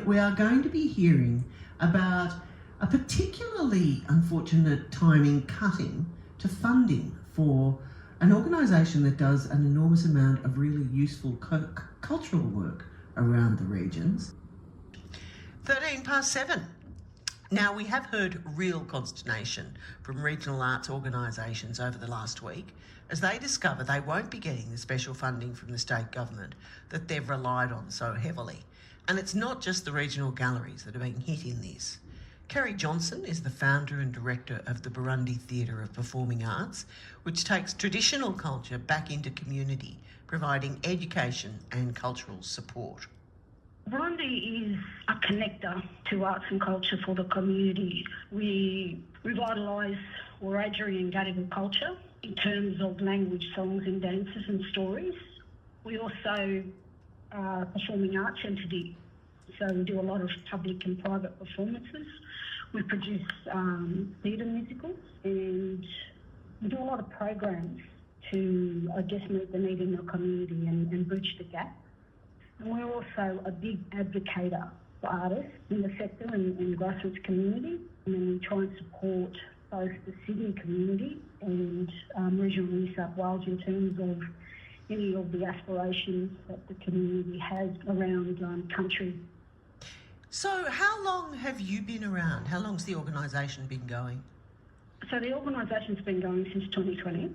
we are going to be hearing about a particularly unfortunate timing cutting to funding for an organisation that does an enormous amount of really useful cultural work around the regions. 7:13. Now, we have heard real consternation from regional arts organisations over the last week as they discover they won't be getting the special funding from the state government that they've relied on so heavily. And it's not just the regional galleries that are being hit in this. Kerry Johnson is the founder and director of the Burrundi Theatre of Performing Arts, which takes traditional culture back into community, providing education and cultural support. Burundi is a connector to arts and culture for the community. We revitalise Wiradjuri and Gadigal culture in terms of language, songs and dances and stories. We also are a performing arts entity, so we do a lot of public and private performances. We produce theatre musicals and we do a lot of programs to, I guess, meet the need in the community and bridge the gap. And we're also a big advocator for artists in the sector and the grassroots community. And then we try and support both the Sydney community and regional New South Wales in terms of any of the aspirations that the community has around country. So how long have you been around? How long's the organisation been going? So the organisation's been going since 2020.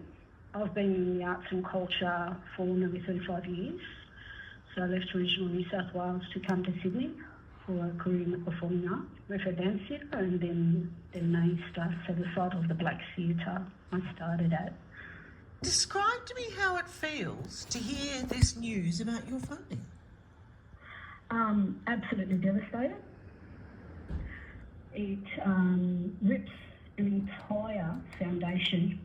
I've been in the arts and culture for nearly 35 years. So I left regional New South Wales to come to Sydney for a career in the performing arts, Refer Dance Theatre, and then Easter, so the site of the Black Theatre I started at. Describe to me how it feels to hear this news about your funding. Absolutely devastated. It rips an entire foundation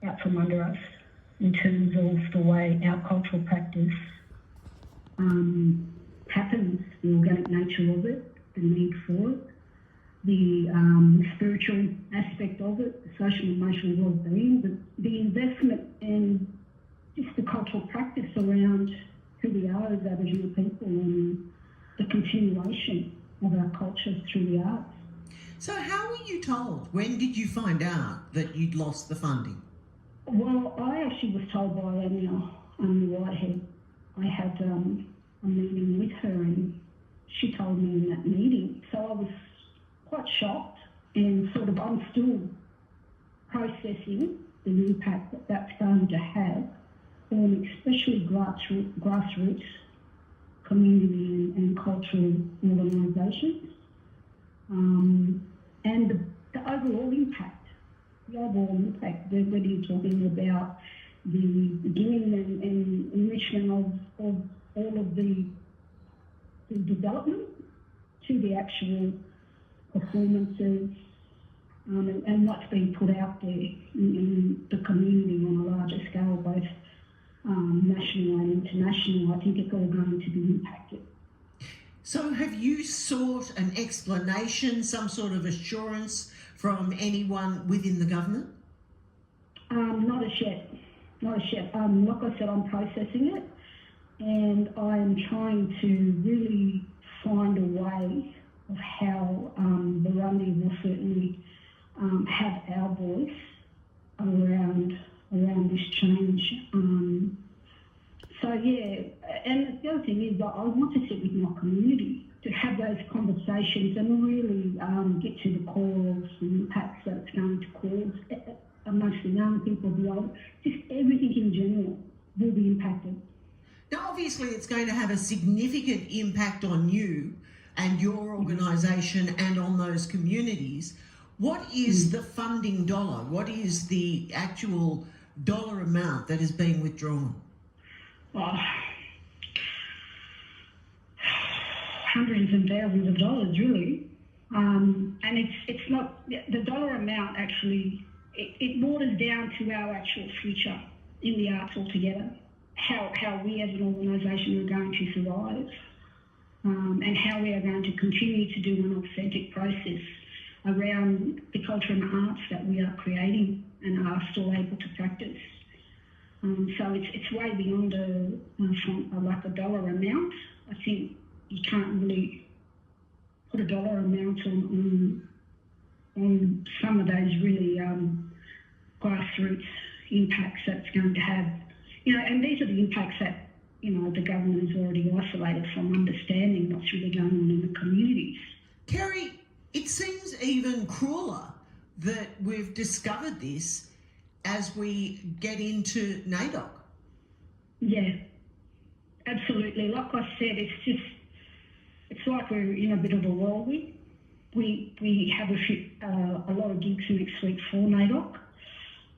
out from under us in terms of the way our cultural practice happens, the organic nature of it, the need for it, the spiritual aspect of it, the social and emotional well-being, the investment in just the cultural practice around who we are as Aboriginal people and the continuation of our culture through the arts. So how were you told? When did you find out that you'd lost the funding? Well, I actually was told by Amina Whitehead. I had a meeting with her and she told me in that meeting. So I was quite shocked and sort of I'm still processing the impact that that's going to have on especially grassroots community and cultural organisations. And the overall impact. Whether you're talking about the beginning and enrichment of all of the development to the actual performances and what's being put out there in the community on a larger scale, both national and international, I think it's all going to be impacted. So have you sought an explanation, some sort of assurance from anyone within the government? Not as yet. Like I said, I'm processing it and I'm trying to really find a way of how Burundi will certainly have our voice around this change. So yeah, and the other thing is that I want to sit with my community to have those conversations and really get to the core of the impacts that it's going to cause amongst the young people, the old, just everything in general will be impacted. Now, obviously, it's going to have a significant impact on you and your organisation and on those communities. What is the funding dollar? What is the actual dollar amount that is being withdrawn? Hundreds and thousands of dollars, really. And it's not, the dollar amount actually, it borders down to our actual future in the arts altogether, how we as an organisation are going to survive, and how we are going to continue to do an authentic process around the culture and arts that we are creating and are still able to practice. So it's way beyond a dollar amount. I think you can't really put a dollar amount on some of those really grassroots impacts that's going to have, and these are the impacts that, the government is already isolated from understanding what's really going on in the communities. Kerry, it seems even crueler that we've discovered this as we get into NAIDOC. Yeah, absolutely. Like I said, it's like we're in a bit of a whirlwind. We have a lot of gigs next week for NAIDOC,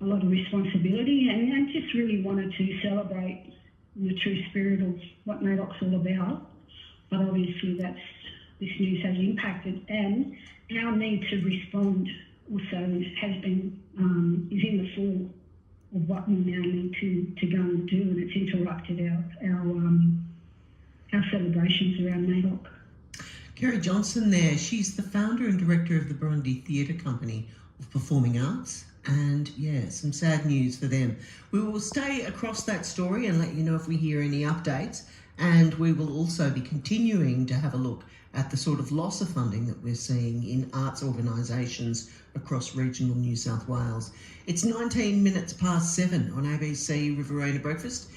a lot of responsibility, and just really wanted to celebrate the true spirit of what NAIDOC's all about. But obviously this news has impacted, and our need to respond also has been is in the fall of what we now need to go and do, and it's interrupted our celebrations around NAIDOC. Kerry Johnson there, she's the founder and director of the Burrundi Theatre Company of Performing Arts, and yeah, some sad news for them. We will stay across that story and let you know if we hear any updates, and we will also be continuing to have a look at the sort of loss of funding that we're seeing in arts organisations across regional New South Wales. It's 19 minutes past 7 on ABC Riverina Breakfast.